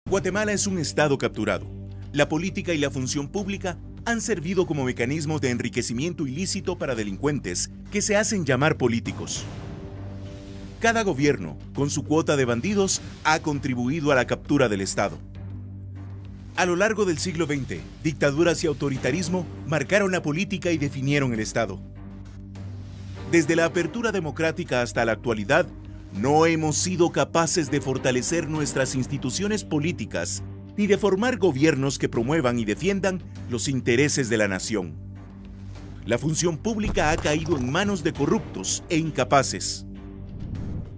Guatemala es un estado capturado. La política y la función pública han servido como mecanismos de enriquecimiento ilícito para delincuentes que se hacen llamar políticos. Cada gobierno, con su cuota de bandidos, ha contribuido a la captura del Estado. A lo largo del siglo XX, dictaduras y autoritarismo marcaron la política y definieron el Estado. Desde la apertura democrática hasta la actualidad, no hemos sido capaces de fortalecer nuestras instituciones políticas ni de formar gobiernos que promuevan y defiendan los intereses de la nación. La función pública ha caído en manos de corruptos e incapaces.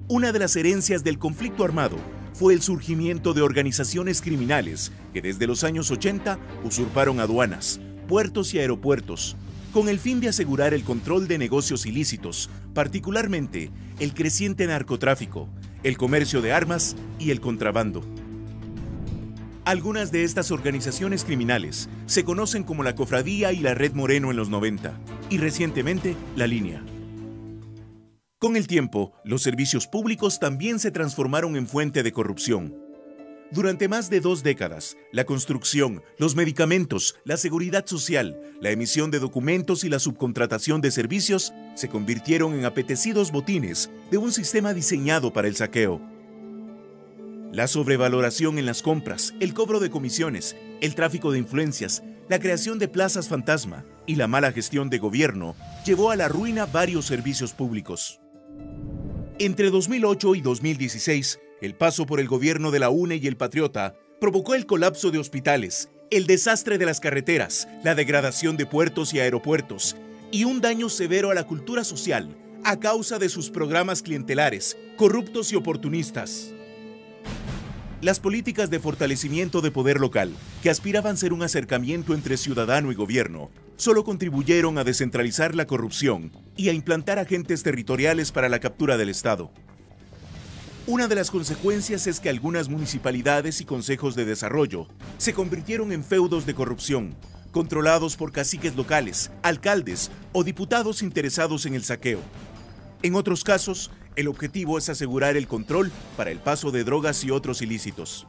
Una de las herencias del conflicto armado fue el surgimiento de organizaciones criminales que desde los años 80 usurparon aduanas, puertos y aeropuertos, con el fin de asegurar el control de negocios ilícitos, particularmente el creciente narcotráfico, el comercio de armas y el contrabando. Algunas de estas organizaciones criminales se conocen como la Cofradía y la Red Moreno en los 90, y recientemente la Línea. Con el tiempo, los servicios públicos también se transformaron en fuente de corrupción. Durante más de 2 décadas, la construcción, los medicamentos, la seguridad social, la emisión de documentos y la subcontratación de servicios se convirtieron en apetecidos botines de un sistema diseñado para el saqueo. La sobrevaloración en las compras, el cobro de comisiones, el tráfico de influencias, la creación de plazas fantasma y la mala gestión de gobierno llevó a la ruina varios servicios públicos. Entre 2008 y 2016, el paso por el gobierno de la UNE y el Patriota provocó el colapso de hospitales, el desastre de las carreteras, la degradación de puertos y aeropuertos y un daño severo a la cultura social a causa de sus programas clientelares, corruptos y oportunistas. Las políticas de fortalecimiento de poder local, que aspiraban a ser un acercamiento entre ciudadano y gobierno, solo contribuyeron a descentralizar la corrupción y a implantar agentes territoriales para la captura del Estado. Una de las consecuencias es que algunas municipalidades y consejos de desarrollo se convirtieron en feudos de corrupción, controlados por caciques locales, alcaldes o diputados interesados en el saqueo. En otros casos, el objetivo es asegurar el control para el paso de drogas y otros ilícitos.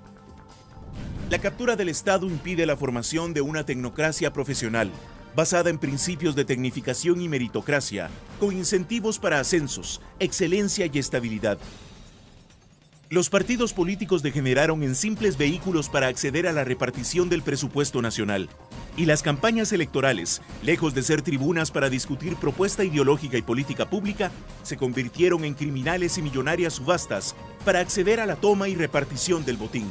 La captura del Estado impide la formación de una tecnocracia profesional, basada en principios de tecnificación y meritocracia, con incentivos para ascensos, excelencia y estabilidad. Los partidos políticos degeneraron en simples vehículos para acceder a la repartición del presupuesto nacional. Y las campañas electorales, lejos de ser tribunas para discutir propuesta ideológica y política pública, se convirtieron en criminales y millonarias subastas para acceder a la toma y repartición del botín.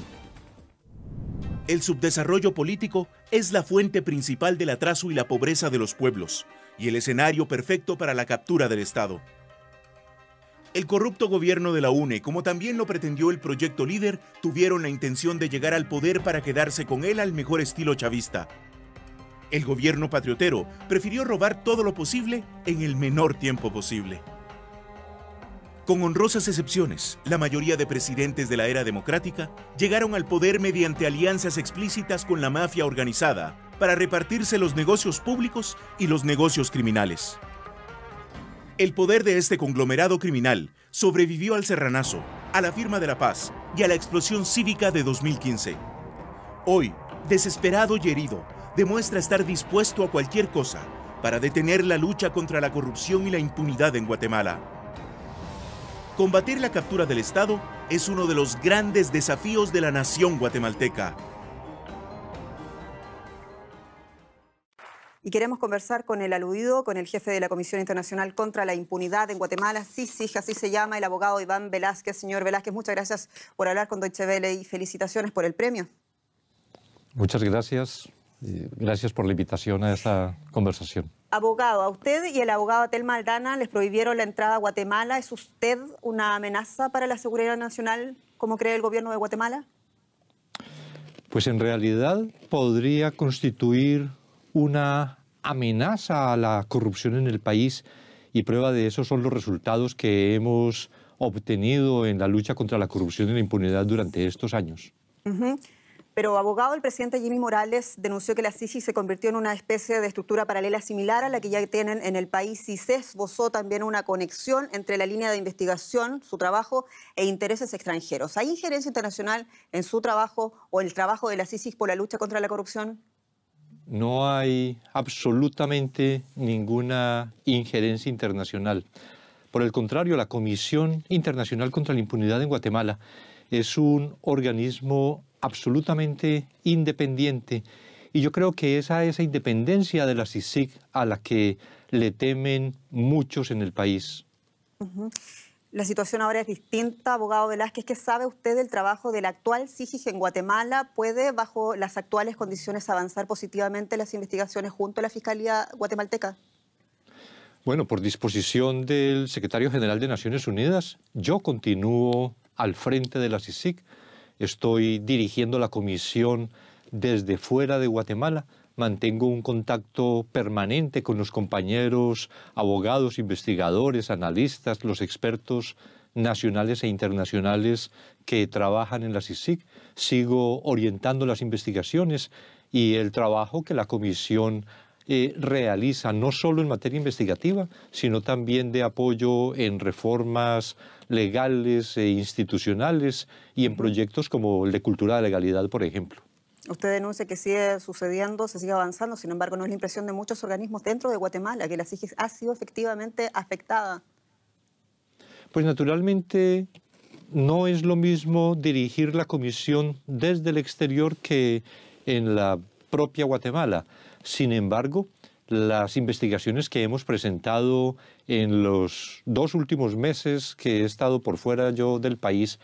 El subdesarrollo político es la fuente principal del atraso y la pobreza de los pueblos, y el escenario perfecto para la captura del Estado. El corrupto gobierno de la UNE, como también lo pretendió el Proyecto Líder, tuvieron la intención de llegar al poder para quedarse con él al mejor estilo chavista. El gobierno patriotero prefirió robar todo lo posible en el menor tiempo posible. Con honrosas excepciones, la mayoría de presidentes de la era democrática llegaron al poder mediante alianzas explícitas con la mafia organizada para repartirse los negocios públicos y los negocios criminales. El poder de este conglomerado criminal sobrevivió al Serranazo, a la firma de la paz y a la explosión cívica de 2015. Hoy, desesperado y herido, demuestra estar dispuesto a cualquier cosa para detener la lucha contra la corrupción y la impunidad en Guatemala. Combatir la captura del Estado es uno de los grandes desafíos de la nación guatemalteca. Y queremos conversar con el aludido, con el jefe de la Comisión Internacional contra la Impunidad en Guatemala, CICIG, así se llama, el abogado Iván Velázquez. Señor Velázquez, muchas gracias por hablar con Deutsche Welle y felicitaciones por el premio. Muchas gracias. Gracias por la invitación a esta conversación. Abogado, a usted y el abogado Telma Aldana les prohibieron la entrada a Guatemala. ¿Es usted una amenaza para la seguridad nacional, como cree el gobierno de Guatemala? Pues en realidad podría constituir una amenaza a la corrupción en el país, y prueba de eso son los resultados que hemos obtenido en la lucha contra la corrupción y la impunidad durante estos años. Pero, abogado, el presidente Jimmy Morales denunció que la CICIG se convirtió en una especie de estructura paralela similar a la que ya tienen en el país y se esbozó también una conexión entre la línea de investigación, su trabajo e intereses extranjeros. ¿Hay injerencia internacional en su trabajo o en el trabajo de la CICIG por la lucha contra la corrupción? No hay absolutamente ninguna injerencia internacional. Por el contrario, la Comisión Internacional contra la Impunidad en Guatemala es un organismo absolutamente independiente y yo creo que esa independencia de la CICIG a la que le temen muchos en el país. La situación ahora es distinta, abogado Velázquez. ¿Qué sabe usted del trabajo del actual CICIG en Guatemala? ¿Puede, bajo las actuales condiciones, avanzar positivamente las investigaciones junto a la Fiscalía guatemalteca? Bueno, por disposición del secretario general de Naciones Unidas, yo continúo al frente de la CICIG. Estoy dirigiendo la comisión desde fuera de Guatemala. Mantengo un contacto permanente con los compañeros, abogados, investigadores, analistas, los expertos nacionales e internacionales que trabajan en la CICIG. Sigo orientando las investigaciones y el trabajo que la comisión realiza, no solo en materia investigativa, sino también de apoyo en reformas legales e institucionales y en proyectos como el de cultura de legalidad, por ejemplo. Usted denuncia que sigue sucediendo, se sigue avanzando, sin embargo, no es la impresión de muchos organismos dentro de Guatemala, que la CICIG ha sido efectivamente afectada. Pues naturalmente no es lo mismo dirigir la comisión desde el exterior que en la propia Guatemala. Sin embargo, las investigaciones que hemos presentado en los 2 últimos meses que he estado por fuera yo del país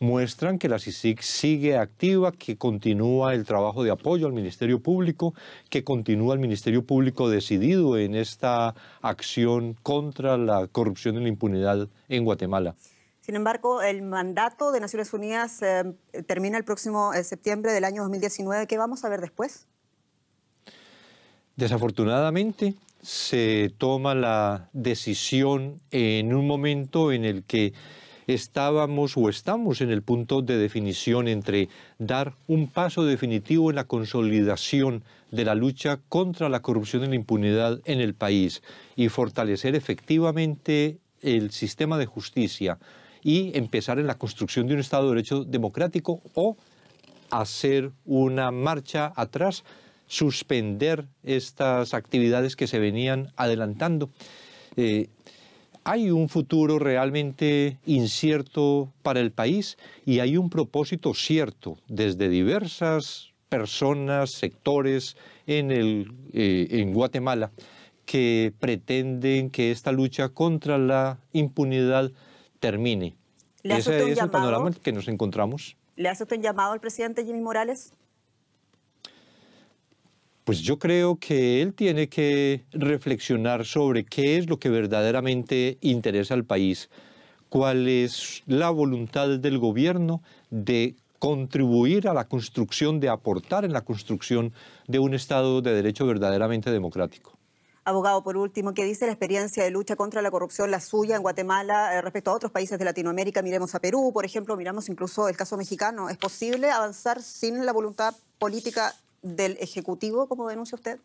muestran que la CICIG sigue activa, que continúa el trabajo de apoyo al Ministerio Público, que continúa el Ministerio Público decidido en esta acción contra la corrupción y la impunidad en Guatemala. Sin embargo, el mandato de Naciones Unidas termina el próximo septiembre del año 2019. ¿Qué vamos a ver después? Desafortunadamente, se toma la decisión en un momento en el que estábamos o estamos en el punto de definición entre dar un paso definitivo en la consolidación de la lucha contra la corrupción y la impunidad en el país y fortalecer efectivamente el sistema de justicia y empezar en la construcción de un Estado de Derecho democrático, o hacer una marcha atrás, suspender estas actividades que se venían adelantando. Hay un futuro realmente incierto para el país y hay un propósito cierto desde diversas personas, sectores en Guatemala que pretenden que esta lucha contra la impunidad termine. Ese es el panorama en el que nos encontramos. ¿Le hace usted un llamado al presidente Jimmy Morales? Pues yo creo que él tiene que reflexionar sobre qué es lo que verdaderamente interesa al país, cuál es la voluntad del gobierno de contribuir a la construcción, de aportar en la construcción de un Estado de Derecho verdaderamente democrático. Abogado, por último, ¿qué dice la experiencia de lucha contra la corrupción, la suya en Guatemala, respecto a otros países de Latinoamérica? Miremos a Perú, por ejemplo, miramos incluso el caso mexicano. ¿Es posible avanzar sin la voluntad política del Ejecutivo, como denuncia usted?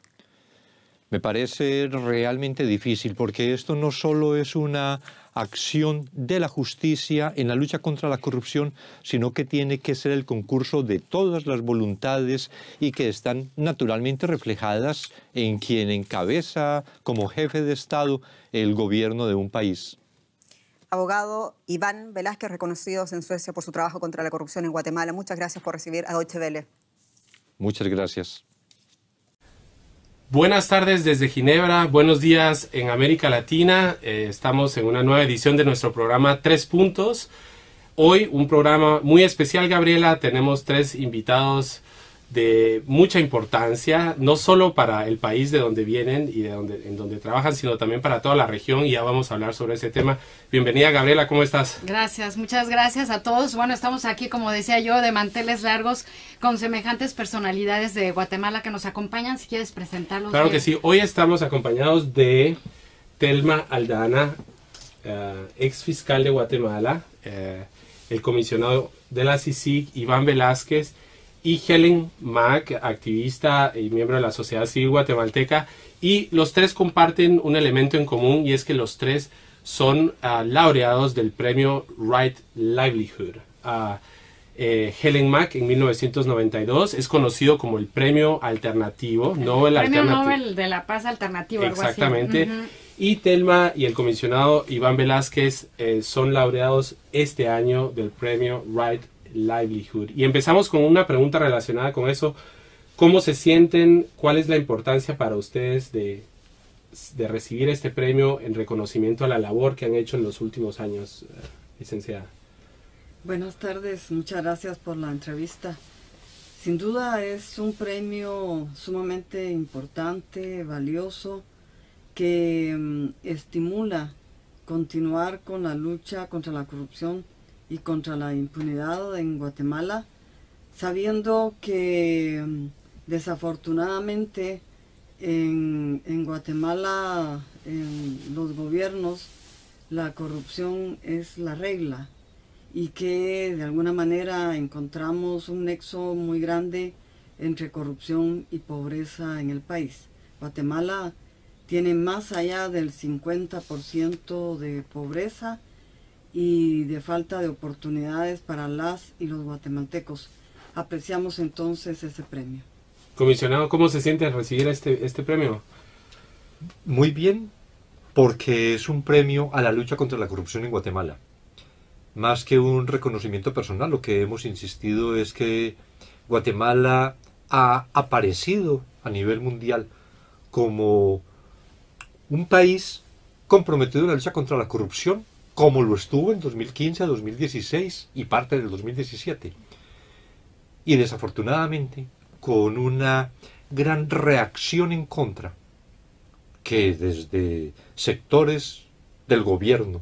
Me parece realmente difícil, porque esto no solo es una acción de la justicia en la lucha contra la corrupción, sino que tiene que ser el concurso de todas las voluntades y que están naturalmente reflejadas en quien encabeza como jefe de Estado el gobierno de un país. Abogado Iván Velázquez, reconocidos en Suecia por su trabajo contra la corrupción en Guatemala. Muchas gracias por recibir a Deutsche Welle. Muchas gracias. Buenas tardes desde Ginebra, buenos días en América Latina. Estamos en una nueva edición de nuestro programa 3 Puntos. Hoy un programa muy especial, Gabriela. Tenemos 3 invitados de mucha importancia, no solo para el país de donde vienen y en donde trabajan, sino también para toda la región, y ya vamos a hablar sobre ese tema. Bienvenida, Gabriela, ¿cómo estás? Gracias, muchas gracias a todos. Bueno, estamos aquí, como decía yo, de manteles largos, con semejantes personalidades de Guatemala que nos acompañan. Si quieres presentarlos. Claro que sí, hoy estamos acompañados de Telma Aldana, ex fiscal de Guatemala, el comisionado de la CICIG, Iván Velázquez, y Helen Mack, activista y miembro de la sociedad civil guatemalteca, y los tres comparten un elemento en común, y es que los tres son laureados del premio Right Livelihood. Helen Mack en 1992 es conocido como el premio alternativo, Nobel Premio alternativo. Nobel de la Paz alternativo. Exactamente. Algo así. Y Telma y el comisionado Iván Velázquez son laureados este año del premio Right Livelihood. Y empezamos con una pregunta relacionada con eso. ¿Cómo se sienten? ¿Cuál es la importancia para ustedes de recibir este premio en reconocimiento a la labor que han hecho en los últimos años, licenciada? Buenas tardes, muchas gracias por la entrevista. Sin duda es un premio sumamente importante, valioso, que estimula continuar con la lucha contra la corrupción y contra la impunidad en Guatemala, sabiendo que desafortunadamente en Guatemala, en los gobiernos, la corrupción es la regla y que de alguna manera encontramos un nexo muy grande entre corrupción y pobreza en el país. Guatemala tiene más allá del 50% de pobreza y de falta de oportunidades para las y los guatemaltecos. Apreciamos entonces ese premio. Comisionado, ¿cómo se siente al recibir este premio? Muy bien, porque es un premio a la lucha contra la corrupción en Guatemala. Más que un reconocimiento personal, lo que hemos insistido es que Guatemala ha aparecido a nivel mundial como un país comprometido en la lucha contra la corrupción, como lo estuvo en 2015, 2016 y parte del 2017. Y desafortunadamente, con una gran reacción en contra, que desde sectores del gobierno,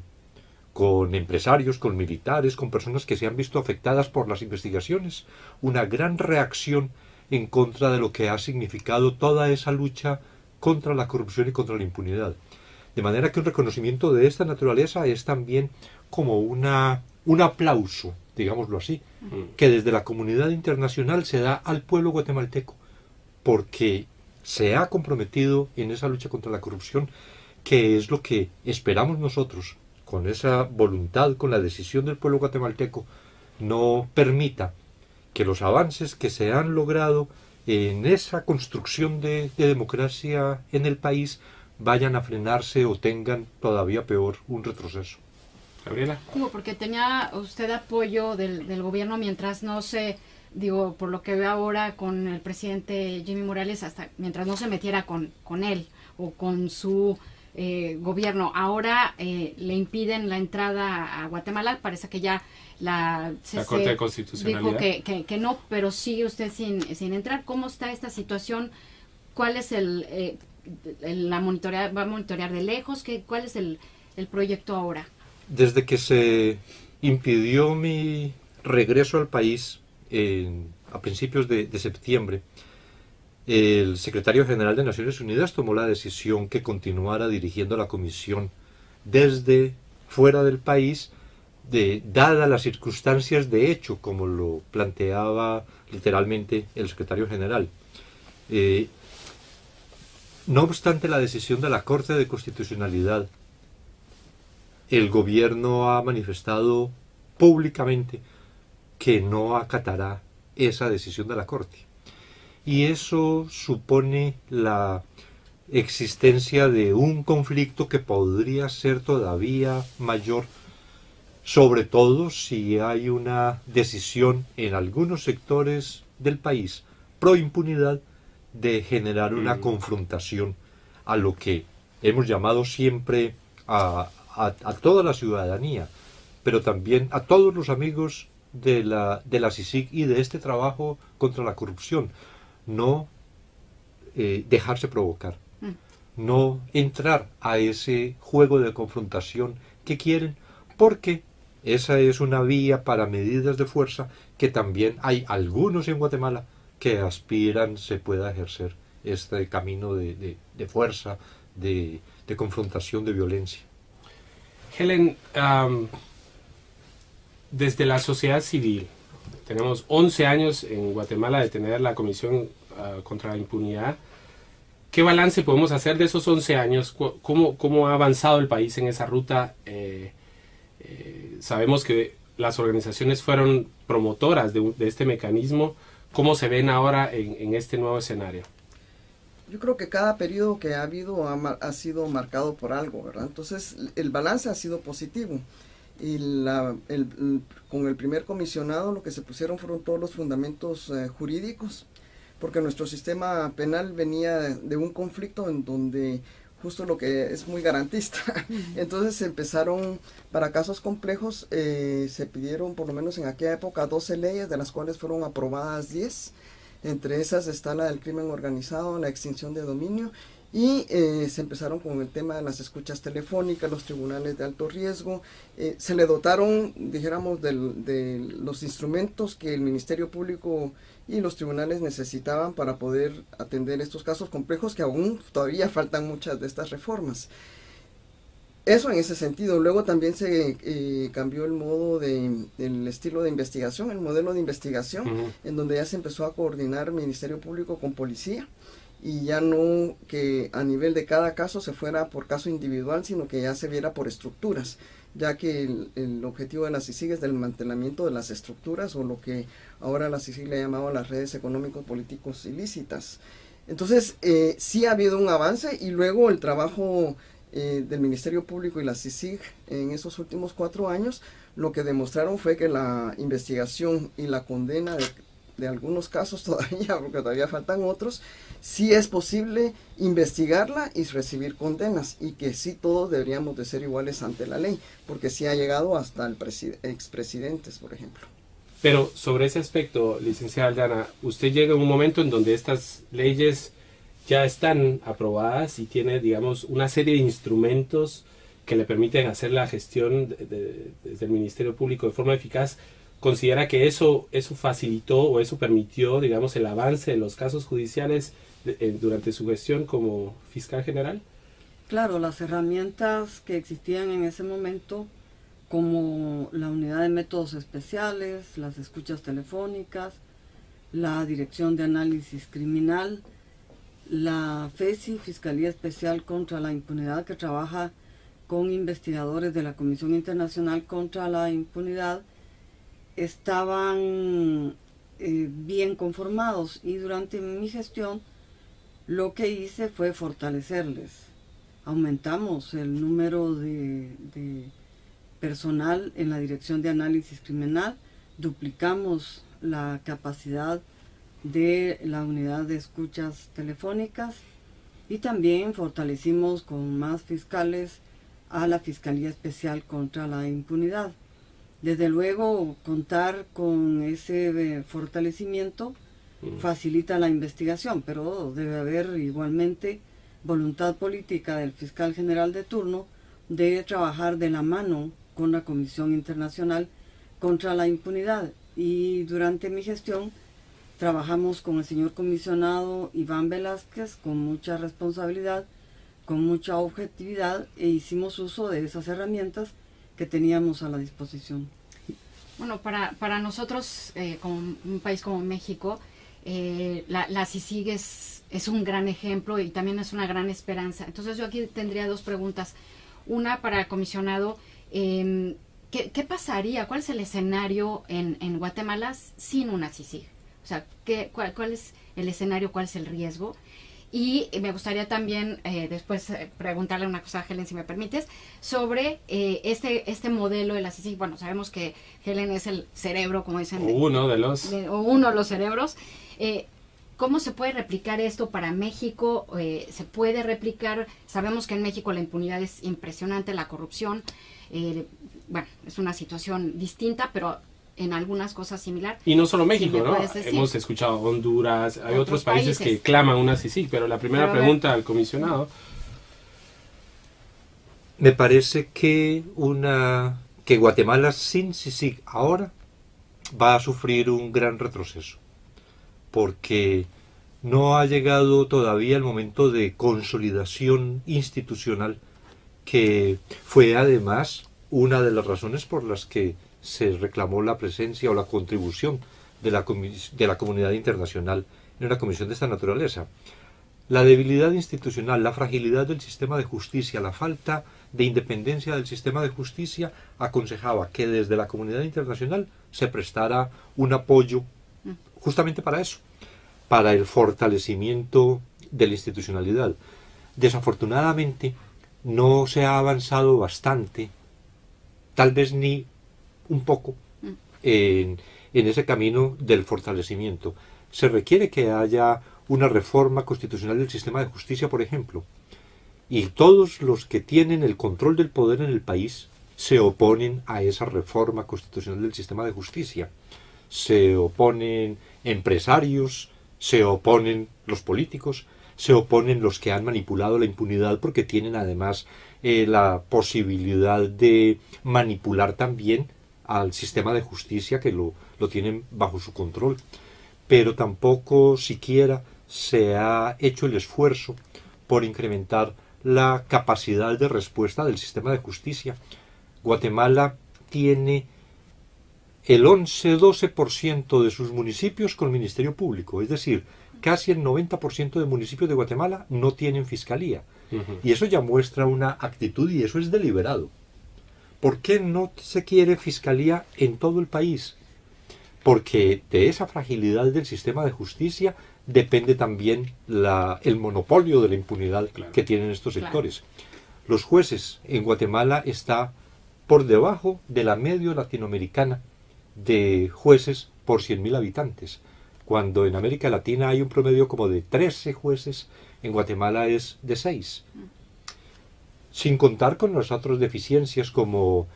con empresarios, con militares, con personas que se han visto afectadas por las investigaciones, una gran reacción en contra de lo que ha significado toda esa lucha contra la corrupción y contra la impunidad. De manera que un reconocimiento de esta naturaleza es también como un aplauso, digámoslo así, que desde la comunidad internacional se da al pueblo guatemalteco, porque se ha comprometido en esa lucha contra la corrupción, que es lo que esperamos nosotros, con esa voluntad, con la decisión del pueblo guatemalteco, no permita que los avances que se han logrado en esa construcción de democracia en el país vayan a frenarse o tengan todavía peor un retroceso. Gabriela. Digo, porque tenía usted apoyo del gobierno mientras no se, digo, por lo que veo ahora con el presidente Jimmy Morales, hasta mientras no se metiera con él o con su gobierno. Ahora le impiden la entrada a Guatemala. Parece que ya la Corte de Constitucionalidad dijo que no, pero sigue usted sin entrar. ¿Cómo está esta situación? ¿Cuál es la monitorear? ¿Va a monitorear de lejos? ¿Cuál es el proyecto ahora? Desde que se impidió mi regreso al país a principios de septiembre, el secretario general de Naciones Unidas tomó la decisión que continuara dirigiendo la comisión desde fuera del país, dadas las circunstancias de hecho, como lo planteaba literalmente el secretario general. No obstante la decisión de la Corte de Constitucionalidad, el gobierno ha manifestado públicamente que no acatará esa decisión de la Corte. Y eso supone la existencia de un conflicto que podría ser todavía mayor, sobre todo si hay una decisión en algunos sectores del país pro impunidad de generar una confrontación a lo que hemos llamado siempre a toda la ciudadanía, pero también a todos los amigos de la CICIG y de este trabajo contra la corrupción. No dejarse provocar, no entrar a ese juego de confrontación que quieren, porque esa es una vía para medidas de fuerza que también hay algunos en Guatemala que aspiran se pueda ejercer este camino de fuerza, de confrontación, de violencia. Helen, desde la sociedad civil, tenemos 11 años en Guatemala de tener la Comisión contra la Impunidad. ¿Qué balance podemos hacer de esos 11 años? ¿Cómo ha avanzado el país en esa ruta? Sabemos que las organizaciones fueron promotoras de este mecanismo. ¿Cómo se ven ahora en este nuevo escenario? Yo creo que cada periodo que ha habido ha sido marcado por algo, ¿verdad? Entonces, el balance ha sido positivo. Y con el primer comisionado lo que se pusieron fueron todos los fundamentos jurídicos, porque nuestro sistema penal venía de un conflicto en donde justo lo que es muy garantista. Entonces se empezaron, para casos complejos, se pidieron por lo menos en aquella época 12 leyes, de las cuales fueron aprobadas 10. Entre esas está la del crimen organizado, la extinción de dominio, y se empezaron con el tema de las escuchas telefónicas, los tribunales de alto riesgo. Se le dotaron, dijéramos, de los instrumentos que el Ministerio Público y los tribunales necesitaban para poder atender estos casos complejos, que aún todavía faltan muchas de estas reformas. Eso en ese sentido. Luego también se cambió el modo el estilo de investigación, el modelo de investigación, en donde ya se empezó a coordinar Ministerio Público con policía, y ya no que a nivel de cada caso se fuera por caso individual, sino que ya se viera por estructuras, ya que el objetivo de la CICIG es del desmantelamiento de las estructuras, o lo que ahora la CICIG le ha llamado las redes económicos políticos ilícitas. Entonces sí ha habido un avance, y luego el trabajo del Ministerio Público y la CICIG en esos últimos 4 años, lo que demostraron fue que la investigación y la condena de algunos casos todavía, porque todavía faltan otros, sí es posible investigarla y recibir condenas, y que sí todos deberíamos de ser iguales ante la ley, porque sí ha llegado hasta el expresidentes, por ejemplo. Pero sobre ese aspecto, licenciada Aldana, usted llega en un momento en donde estas leyes ya están aprobadas y tiene, digamos, una serie de instrumentos que le permiten hacer la gestión desde el Ministerio Público de forma eficaz. ¿Considera que eso facilitó o eso permitió, digamos, el avance de los casos judiciales durante su gestión como fiscal general? Claro, las herramientas que existían en ese momento, como la unidad de métodos especiales, las escuchas telefónicas, la Dirección de Análisis Criminal, la FESI, Fiscalía Especial contra la Impunidad, que trabaja con investigadores de la Comisión Internacional contra la Impunidad, estaban bien conformados, y durante mi gestión lo que hice fue fortalecerles. Aumentamos el número de personal en la Dirección de Análisis Criminal, duplicamos la capacidad de la unidad de escuchas telefónicas, y también fortalecimos con más fiscales a la Fiscalía Especial contra la Impunidad. Desde luego, contar con ese fortalecimiento facilita la investigación, pero debe haber igualmente voluntad política del fiscal general de turno de trabajar de la mano con la Comisión Internacional contra la Impunidad. Y durante mi gestión trabajamos con el señor comisionado Iván Velázquez con mucha responsabilidad, con mucha objetividad, e hicimos uso de esas herramientas que teníamos a la disposición. Bueno, para nosotros, como un país como México, la CICIG es un gran ejemplo y también es una gran esperanza. Entonces yo aquí tendría 2 preguntas. Una para el comisionado, ¿qué pasaría? ¿Cuál es el escenario en Guatemala sin una CICIG? O sea, ¿cuál es el escenario? ¿Cuál es el riesgo? Y me gustaría también después preguntarle una cosa a Helen, si me permites, sobre este modelo de la CICIG. Bueno, sabemos que Helen es el cerebro, como dicen. Uno de los cerebros. ¿Cómo se puede replicar esto para México? ¿Se puede replicar? Sabemos que en México la impunidad es impresionante, la corrupción. Bueno, es una situación distinta, pero en algunas cosas similar. Y no solo México, ¿no? Hemos escuchado Honduras, hay otros países que claman una CICIG, pero la primera pregunta al comisionado. Me parece que Guatemala sin CICIG ahora va a sufrir un gran retroceso, porque no ha llegado todavía el momento de consolidación institucional, que fue además una de las razones por las que se reclamó la presencia o la contribución de la comunidad internacional en una comisión de esta naturaleza. La debilidad institucional, la fragilidad del sistema de justicia, la falta de independencia del sistema de justicia aconsejaba que desde la comunidad internacional se prestara un apoyo justamente para eso, para el fortalecimiento de la institucionalidad. Desafortunadamente no se ha avanzado bastante, tal vez ni un poco, en ese camino del fortalecimiento. Se requiere que haya una reforma constitucional del sistema de justicia, por ejemplo, y todos los que tienen el control del poder en el país se oponen a esa reforma constitucional del sistema de justicia. Se oponen empresarios, se oponen los políticos, se oponen los que han manipulado la impunidad, porque tienen además la posibilidad de manipular también al sistema de justicia, que lo tienen bajo su control. Pero tampoco siquiera se ha hecho el esfuerzo por incrementar la capacidad de respuesta del sistema de justicia. Guatemala tiene el 11-12% de sus municipios con ministerio público, es decir, casi el 90% de municipios de Guatemala no tienen fiscalía. Y eso ya muestra una actitud, y eso es deliberado. ¿Por qué no se quiere fiscalía en todo el país? Porque de esa fragilidad del sistema de justicia depende también el monopolio de la impunidad que tienen estos sectores. Los jueces en Guatemala está por debajo de la media latinoamericana de jueces por 100.000 habitantes. Cuando en América Latina hay un promedio como de 13 jueces, en Guatemala es de 6. Sin contar con las otras deficiencias como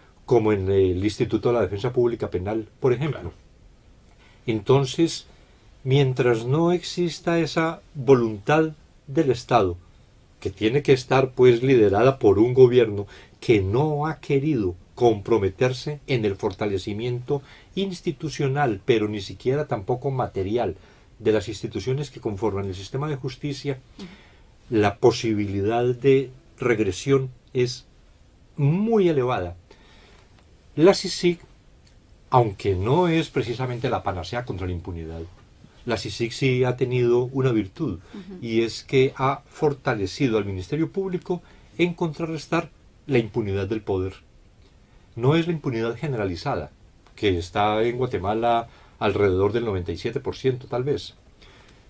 en el Instituto de la Defensa Pública Penal, por ejemplo. Entonces, mientras no exista esa voluntad del Estado, que tiene que estar pues liderada por un gobierno que no ha querido comprometerse en el fortalecimiento institucional, pero ni siquiera tampoco material, de las instituciones que conforman el sistema de justicia, la posibilidad de regresión es muy elevada. La CICIG, aunque no es precisamente la panacea contra la impunidad, la CICIG sí ha tenido una virtud, y es que ha fortalecido al Ministerio Público en contrarrestar la impunidad del poder. No es la impunidad generalizada, que está en Guatemala alrededor del 97% tal vez,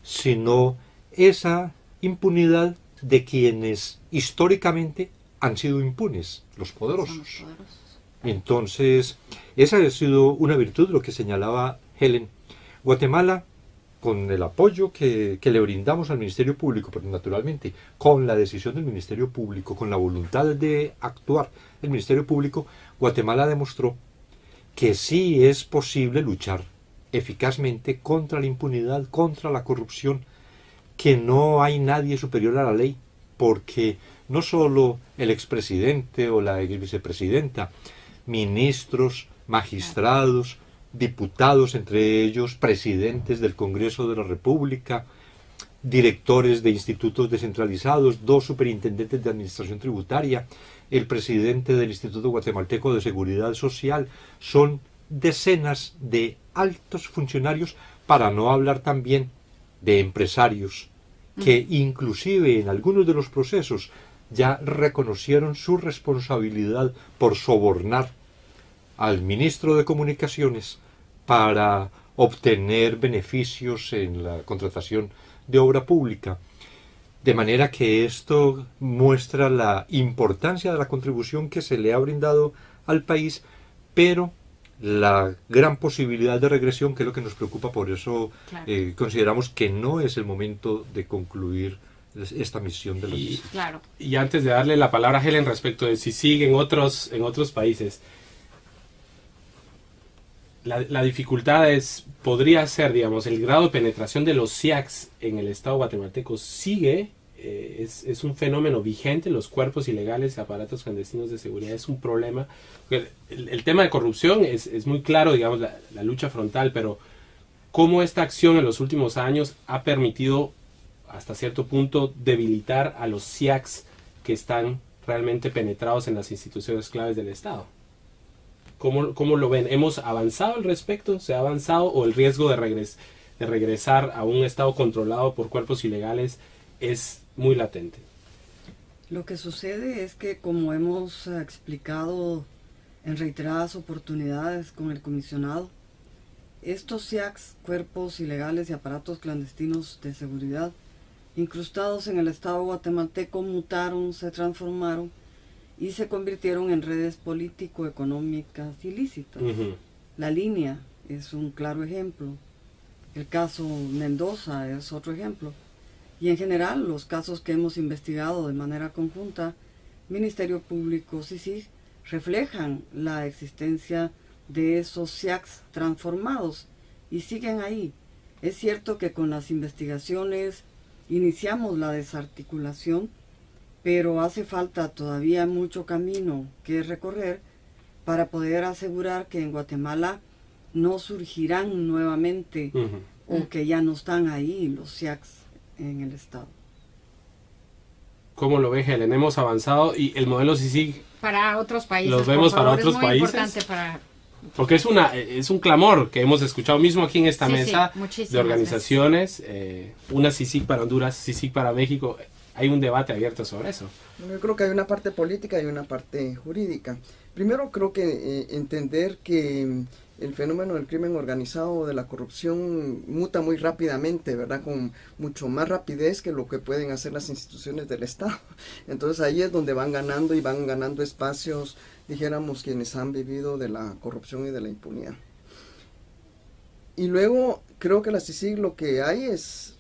sino esa impunidad de quienes históricamente han sido impunes, los poderosos. Entonces, esa ha sido una virtud, lo que señalaba Helen. Guatemala, con el apoyo que le brindamos al Ministerio Público, pero naturalmente con la decisión del Ministerio Público, con la voluntad de actuar el Ministerio Público, Guatemala demostró que sí es posible luchar eficazmente contra la impunidad, contra la corrupción, que no hay nadie superior a la ley, porque no solo el expresidente o la exvicepresidenta, ministros, magistrados, diputados, entre ellos presidentes del Congreso de la República, directores de institutos descentralizados, 2 superintendentes de administración tributaria, el presidente del Instituto Guatemalteco de Seguridad Social, son decenas de altos funcionarios, para no hablar también de empresarios que inclusive en algunos de los procesos ya reconocieron su responsabilidad por sobornar al ministro de Comunicaciones para obtener beneficios en la contratación de obra pública. De manera que esto muestra la importancia de la contribución que se le ha brindado al país, pero la gran posibilidad de regresión, que es lo que nos preocupa. Por eso consideramos que no es el momento de concluir esta misión de la CICIG. Y antes de darle la palabra a Helen respecto de CICIG en otros países, la dificultad podría ser, digamos, el grado de penetración de los SIACs en el Estado guatemalteco sigue, es un fenómeno vigente. Los cuerpos ilegales y aparatos clandestinos de seguridad es un problema. El tema de corrupción es muy claro, digamos, la lucha frontal, pero cómo esta acción en los últimos años ha permitido hasta cierto punto debilitar a los SIACs que están realmente penetrados en las instituciones claves del Estado. ¿Cómo lo ven? ¿Hemos avanzado al respecto? ¿Se ha avanzado o el riesgo de regresar a un Estado controlado por cuerpos ilegales es muy latente? Lo que sucede es que, como hemos explicado en reiteradas oportunidades con el comisionado, estos CIACs, cuerpos ilegales y aparatos clandestinos de seguridad, incrustados en el Estado guatemalteco, mutaron, se transformaron y se convirtieron en redes político-económicas ilícitas. La línea es un claro ejemplo. El caso Mendoza es otro ejemplo. Y en general, los casos que hemos investigado de manera conjunta, Ministerio Público, CICIG, reflejan la existencia de esos CIACs transformados y siguen ahí. Es cierto que con las investigaciones iniciamos la desarticulación, pero hace falta todavía mucho camino que recorrer para poder asegurar que en Guatemala no surgirán nuevamente o que ya no están ahí los CIACs en el Estado. ¿Cómo lo ve, Helen? Hemos avanzado y el modelo CICIG para otros países. Los vemos por favor, para otros es muy países. Importante para... Porque es un clamor que hemos escuchado mismo aquí en esta mesa de organizaciones, una CICIG para Honduras, CICIG para México. Hay un debate abierto sobre eso. Yo creo que hay una parte política y una parte jurídica. Primero creo que entender que el fenómeno del crimen organizado, de la corrupción, muta muy rápidamente, ¿verdad? Con mucho más rapidez que lo que pueden hacer las instituciones del Estado. Entonces ahí es donde van ganando y van ganando espacios, dijéramos, quienes han vivido de la corrupción y de la impunidad. Y luego creo que la CICIG lo que hay es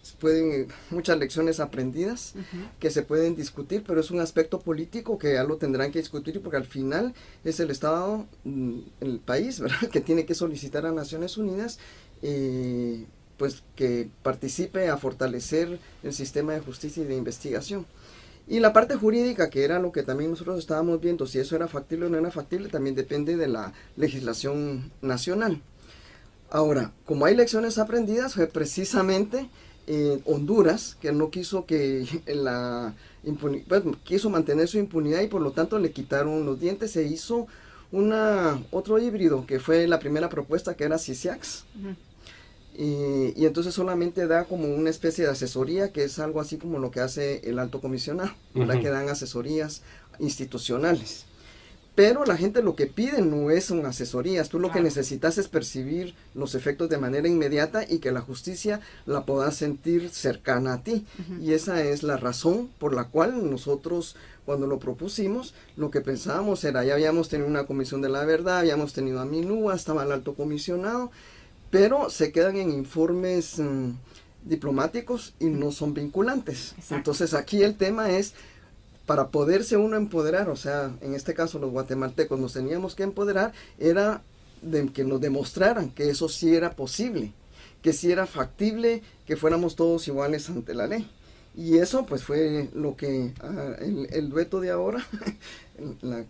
muchas lecciones aprendidas que se pueden discutir, pero es un aspecto político que ya lo tendrán que discutir, porque al final es el Estado, el país, ¿verdad?, que tiene que solicitar a Naciones Unidas pues que participe a fortalecer el sistema de justicia y de investigación. Y la parte jurídica, que era lo que también nosotros estábamos viendo, si eso era factible o no era factible, también depende de la legislación nacional. Ahora, como hay lecciones aprendidas, fue precisamente Honduras, que no quiso que quiso mantener su impunidad y por lo tanto le quitaron los dientes. Se hizo otro híbrido, que fue la primera propuesta, que era CICIACs. Y entonces solamente da como una especie de asesoría, que es algo así como lo que hace el alto comisionado, ¿verdad? Que dan asesorías institucionales. Pero la gente lo que pide no son asesorías, tú lo que necesitas es percibir los efectos de manera inmediata y que la justicia la puedas sentir cercana a ti. Y esa es la razón por la cual nosotros, cuando lo propusimos, lo que pensábamos era, ya habíamos tenido una comisión de la verdad, habíamos tenido a Minúa, estaba el alto comisionado, pero se quedan en informes diplomáticos y no son vinculantes. Exacto. Entonces aquí el tema es, para poderse uno empoderar, o sea, en este caso los guatemaltecos nos teníamos que empoderar, era de que nos demostraran que eso sí era posible, que sí era factible, que fuéramos todos iguales ante la ley. Y eso pues fue lo que el dueto de ahora, la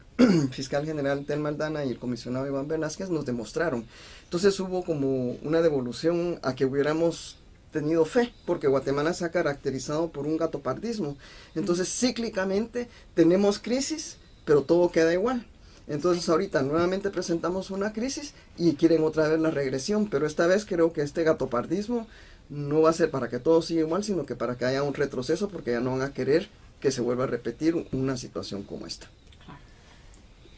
fiscal general Telma Aldana y el comisionado Iván Velázquez nos demostraron. Entonces hubo como una devolución a que hubiéramos tenido fe, porque Guatemala se ha caracterizado por un gatopardismo. Entonces cíclicamente tenemos crisis, pero todo queda igual. Entonces ahorita nuevamente presentamos una crisis y quieren otra vez la regresión, pero esta vez creo que este gatopardismo no va a ser para que todo siga igual, sino que para que haya un retroceso, porque ya no van a querer que se vuelva a repetir una situación como esta.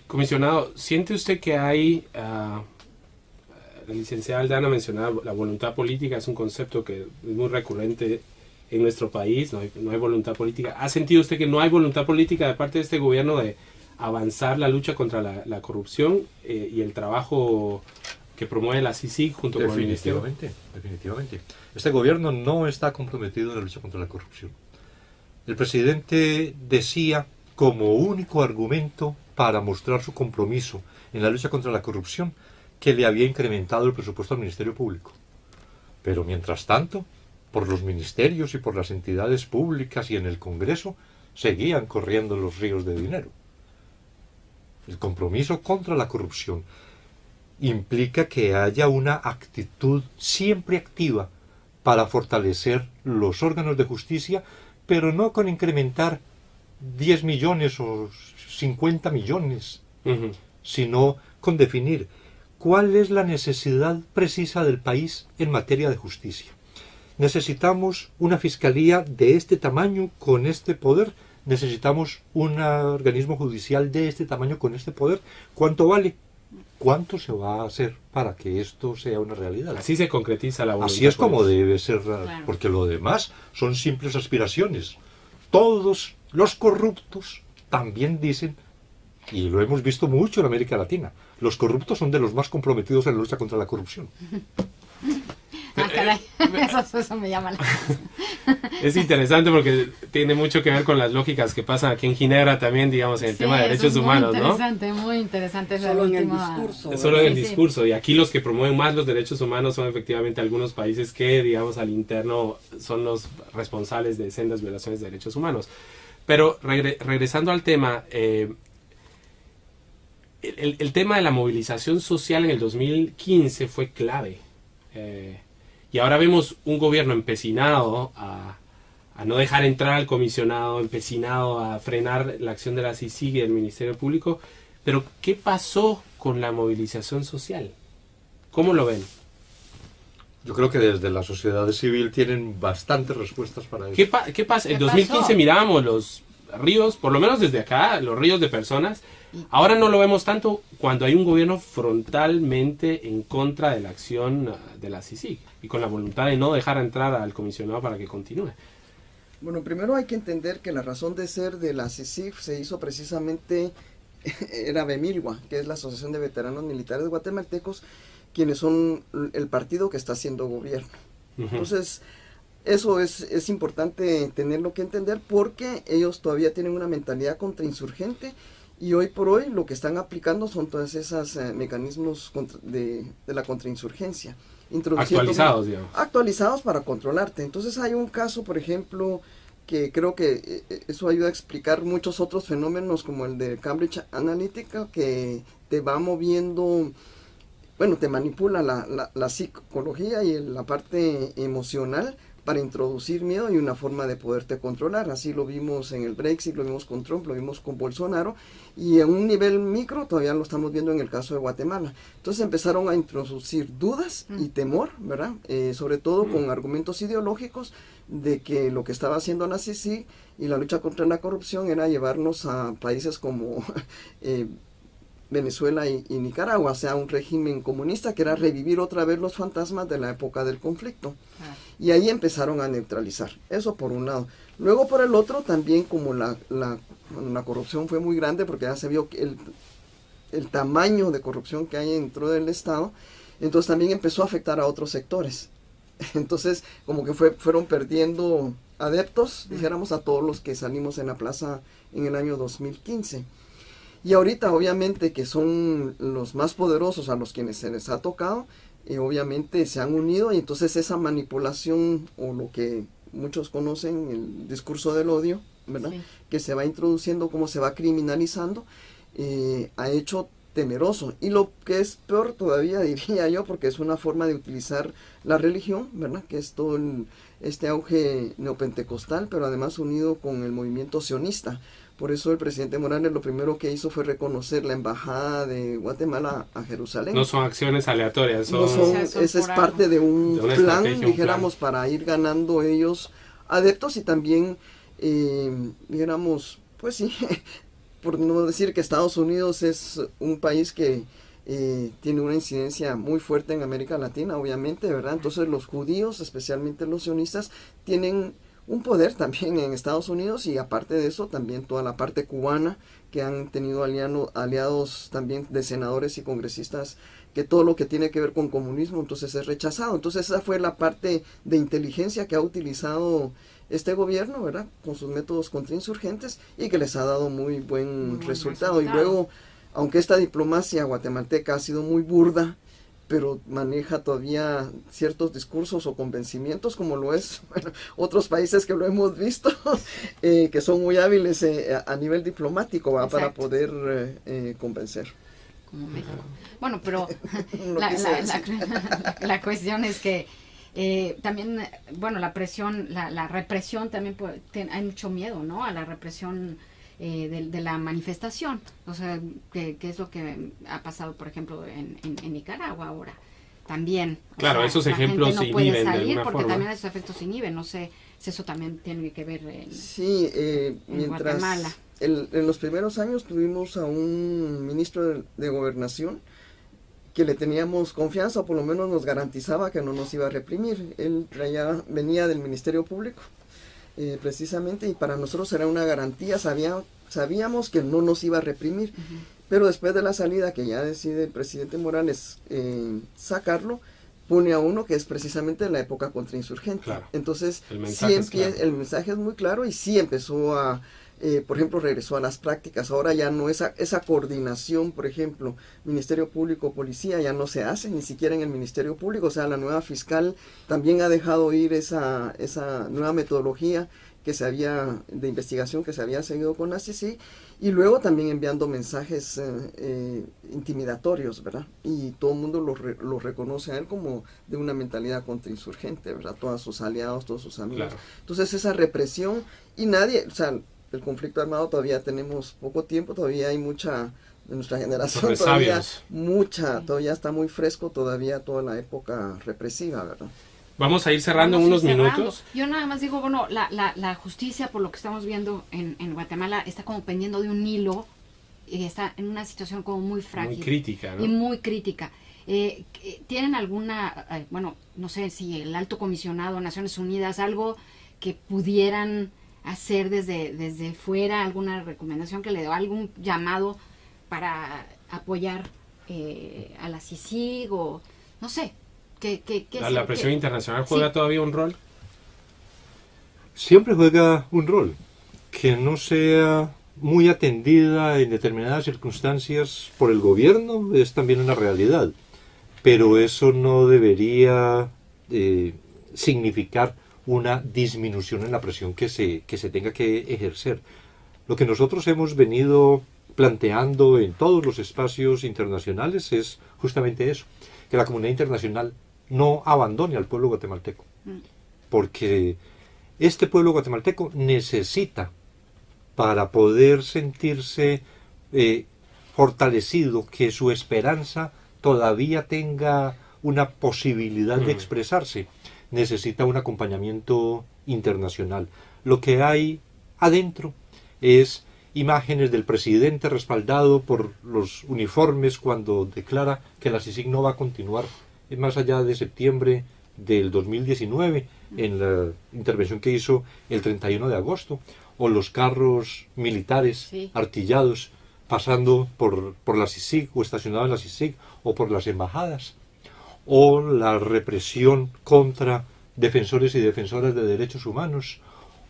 Comisionado, ¿siente usted que hay... La licenciada Aldana mencionaba la voluntad política, es un concepto que es muy recurrente en nuestro país, no hay voluntad política. ¿Ha sentido usted que no hay voluntad política de parte de este gobierno de avanzar la lucha contra la corrupción y el trabajo que promueve la CICIG junto con el Ministerio? Definitivamente. Este gobierno no está comprometido en la lucha contra la corrupción. El presidente decía como único argumento para mostrar su compromiso en la lucha contra la corrupción que le había incrementado el presupuesto al Ministerio Público. Pero mientras tanto, por los ministerios y por las entidades públicas y en el Congreso, seguían corriendo los ríos de dinero. El compromiso contra la corrupción implica que haya una actitud siempre activa para fortalecer los órganos de justicia, pero no con incrementar 10 millones o 50 millones, sino con definir cuál es la necesidad precisa del país en materia de justicia. Necesitamos una fiscalía de este tamaño, con este poder. Necesitamos un organismo judicial de este tamaño, con este poder. ¿Cuánto vale? ¿Cuánto se va a hacer para que esto sea una realidad? Así se concretiza la voluntad. Así es como pues. debe ser, Claro. porque lo demás son simples aspiraciones. Todos los corruptos también dicen, y lo hemos visto mucho en América Latina, los corruptos son de los más comprometidos en la lucha contra la corrupción. Ah, caray, eso me llama la atención. Es interesante porque tiene mucho que ver con las lógicas que pasan aquí en Ginebra también, digamos, en el tema de derechos humanos, ¿no? Muy interesante. Solo en el discurso. Es solo en el Sí, discurso. Y aquí los que promueven más los derechos humanos son efectivamente algunos países que, digamos, al interno son los responsables de sendas violaciones de derechos humanos. Pero regresando al tema, el tema de la movilización social en el 2015 fue clave. Y ahora vemos un gobierno empecinado a no dejar entrar al comisionado, empecinado a frenar la acción de la CICIG y del Ministerio Público. Pero, ¿qué pasó con la movilización social? ¿Cómo lo ven? Yo creo que desde la sociedad civil tienen bastantes respuestas para eso. ¿Qué pasa? En ¿Qué 2015 pasó? mirábamos los ríos, por lo menos desde acá, los ríos de personas. Ahora no lo vemos tanto cuando hay un gobierno frontalmente en contra de la acción de la CICIG y con la voluntad de no dejar entrar al comisionado para que continúe. Bueno, primero hay que entender que la razón de ser de la CICIG se hizo precisamente, era BEMILGUA, que es la Asociación de Veteranos Militares Guatemaltecos, quienes son el partido que está haciendo gobierno. Entonces, eso es importante tenerlo que entender porque ellos todavía tienen una mentalidad contrainsurgente y hoy por hoy lo que están aplicando son todos esos mecanismos de la contrainsurgencia. Actualizados, digamos. Actualizados para controlarte. Entonces hay un caso, por ejemplo, que creo que eso ayuda a explicar muchos otros fenómenos como el de Cambridge Analytica, que te va moviendo, bueno, te manipula la psicología y la parte emocional para introducir miedo y una forma de poderte controlar. Así lo vimos en el Brexit, lo vimos con Trump, lo vimos con Bolsonaro, y en un nivel micro todavía lo estamos viendo en el caso de Guatemala. Entonces empezaron a introducir dudas y temor, ¿verdad? Sobre todo con argumentos ideológicos de que lo que estaba haciendo la CICIG y la lucha contra la corrupción era llevarnos a países como Venezuela y Nicaragua, o sea, un régimen comunista que era revivir otra vez los fantasmas de la época del conflicto. Y ahí empezaron a neutralizar, eso por un lado. Luego por el otro también, como la corrupción fue muy grande, porque ya se vio que el tamaño de corrupción que hay dentro del Estado, entonces también empezó a afectar a otros sectores. Entonces como que fueron perdiendo adeptos, dijéramos, a todos los que salimos en la plaza en el año 2015. Y ahorita obviamente que son los más poderosos a los quienes se les ha tocado, obviamente se han unido y entonces esa manipulación o lo que muchos conocen, el discurso del odio, ¿verdad? Sí. Que se va introduciendo, como se va criminalizando, ha hecho temeroso. Y lo que es peor todavía, diría yo, porque es una forma de utilizar la religión, ¿verdad? Que es todo este auge neopentecostal, pero además unido con el movimiento sionista. Por eso el presidente Morales lo primero que hizo fue reconocer la embajada de Guatemala a Jerusalén. No son acciones aleatorias. Esa es parte de un plan, dijéramos, para ir ganando ellos adeptos y también, dijéramos, pues sí, por no decir que Estados Unidos es un país que tiene una incidencia muy fuerte en América Latina, obviamente, ¿verdad? Entonces los judíos, especialmente los sionistas, tienen un poder también en Estados Unidos y aparte de eso también toda la parte cubana que han tenido aliados también de senadores y congresistas que todo lo que tiene que ver con comunismo entonces es rechazado. Entonces esa fue la parte de inteligencia que ha utilizado este gobierno, ¿verdad? Con sus métodos contrainsurgentes y que les ha dado muy buen resultado. Y luego, aunque esta diplomacia guatemalteca ha sido muy burda, pero maneja todavía ciertos discursos o convencimientos, como lo es otros países que lo hemos visto, que son muy hábiles a nivel diplomático para poder convencer. Como México. Bueno, pero la cuestión es que también, bueno, la represión también hay mucho miedo, ¿no? A la represión de la manifestación. O sea, que es lo que ha pasado, por ejemplo, en Nicaragua ahora. También. Claro, esos ejemplos no puede inhiben salir de alguna porque forma. también esos efectos inhiben. No sé si eso también tiene que ver Sí, en mientras Guatemala. En los primeros años tuvimos a un ministro de Gobernación que le teníamos confianza, o por lo menos nos garantizaba que no nos iba a reprimir. Él venía del Ministerio Público, precisamente, y para nosotros era una garantía, sabíamos que no nos iba a reprimir. Pero después de la salida, que ya decide el presidente Morales sacarlo, pone a uno que es precisamente la época contrainsurgente. Claro. Entonces, El mensaje es claro. El mensaje es muy claro, y sí empezó a, por ejemplo, regresó a las prácticas. Ahora ya no esa coordinación, por ejemplo, Ministerio Público, Policía, ya no se hace, ni siquiera en el Ministerio Público. O sea, la nueva fiscal también ha dejado ir esa nueva metodología de investigación que se había seguido con la CICIG, y luego también enviando mensajes intimidatorios, ¿verdad? Y todo el mundo lo reconoce a él como de una mentalidad contrainsurgente, ¿verdad? Todos sus aliados, todos sus amigos. Claro. Entonces esa represión, y nadie, o sea, el conflicto armado todavía tenemos poco tiempo, todavía hay mucha, de nuestra generación todavía está muy fresco todavía toda la época represiva, ¿verdad? Vamos a ir cerrando en unos minutos. Yo nada más digo, bueno, la justicia, por lo que estamos viendo en Guatemala, está como pendiendo de un hilo y está en una situación como muy frágil. Muy crítica, ¿no? Y muy crítica. ¿Tienen alguna, bueno, no sé si el Alto Comisionado, Naciones Unidas, algo que pudieran hacer desde fuera, alguna recomendación que le dé, algún llamado para apoyar a la CICIG o no sé? ¿La presión internacional juega todavía un rol? Siempre juega un rol. Que no sea muy atendida en determinadas circunstancias por el gobierno es también una realidad. Pero eso no debería significar una disminución en la presión que se tenga que ejercer. Lo que nosotros hemos venido planteando en todos los espacios internacionales es justamente eso, que la comunidad internacional no abandone al pueblo guatemalteco, porque este pueblo guatemalteco necesita, para poder sentirse fortalecido, que su esperanza todavía tenga una posibilidad de expresarse, necesita un acompañamiento internacional. Lo que hay adentro es imágenes del presidente respaldado por los uniformes cuando declara que la CICIG no va a continuar más allá de septiembre del 2019, en la intervención que hizo el 31 de agosto, o los carros militares artillados pasando por la CICIG o estacionados en la CICIG o por las embajadas, o la represión contra defensores y defensoras de derechos humanos,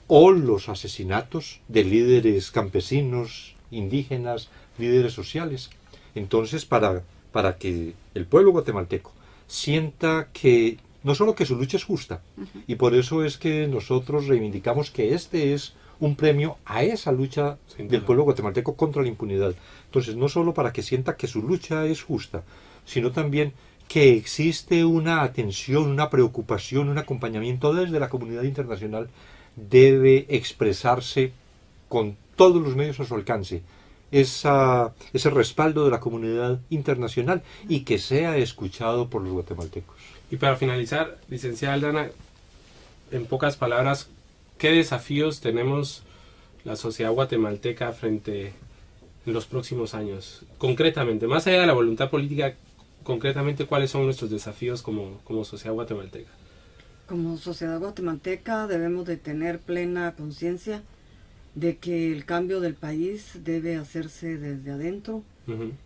o los asesinatos de líderes campesinos, indígenas, líderes sociales. Entonces, para que el pueblo guatemalteco sienta que no solo que su lucha es justa, y por eso es que nosotros reivindicamos que este es un premio a esa lucha del pueblo guatemalteco contra la impunidad. Entonces, no solo para que sienta que su lucha es justa, sino también que existe una atención, una preocupación, un acompañamiento desde la comunidad internacional, debe expresarse con todos los medios a su alcance ese respaldo de la comunidad internacional y que sea escuchado por los guatemaltecos. Y para finalizar, licenciada Aldana, en pocas palabras, ¿qué desafíos tenemos la sociedad guatemalteca frente en los próximos años? Concretamente, más allá de la voluntad política, concretamente, ¿cuáles son nuestros desafíos como sociedad guatemalteca? Como sociedad guatemalteca debemos de tener plena conciencia de que el cambio del país debe hacerse desde adentro,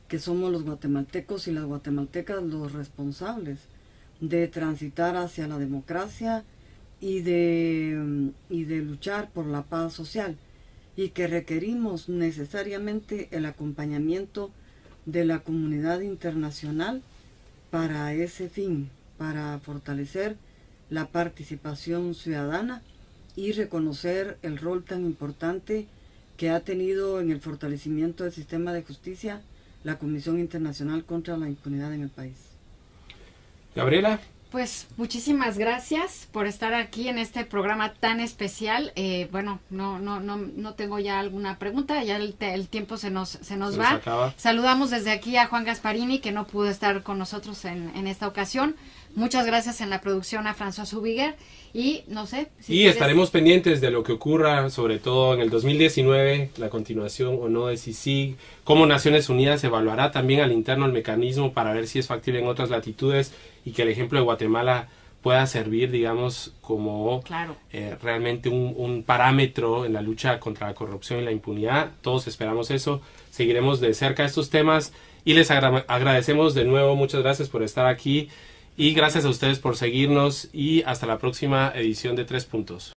que somos los guatemaltecos y las guatemaltecas los responsables de transitar hacia la democracia y de luchar por la paz social, y que requerimos necesariamente el acompañamiento de la comunidad internacional para ese fin, para fortalecer la participación ciudadana y reconocer el rol tan importante que ha tenido en el fortalecimiento del sistema de justicia la Comisión Internacional contra la Impunidad en el país. Gabriela, Pues muchísimas gracias por estar aquí en este programa tan especial. Bueno, no tengo ya alguna pregunta, ya el tiempo se nos va. Acaba. Saludamos desde aquí a Juan Gasparini, que no pudo estar con nosotros en esta ocasión. Muchas gracias en la producción a François Zubiguer y no sé. Y estaremos pendientes de lo que ocurra, sobre todo en el 2019, la continuación o no de CICIG, cómo Naciones Unidas evaluará también al interno el mecanismo para ver si es factible en otras latitudes y que el ejemplo de Guatemala pueda servir, digamos, como realmente un parámetro en la lucha contra la corrupción y la impunidad. Todos esperamos eso. Seguiremos de cerca estos temas y les agradecemos de nuevo. Muchas gracias por estar aquí y gracias a ustedes por seguirnos y hasta la próxima edición de 3 Puntos.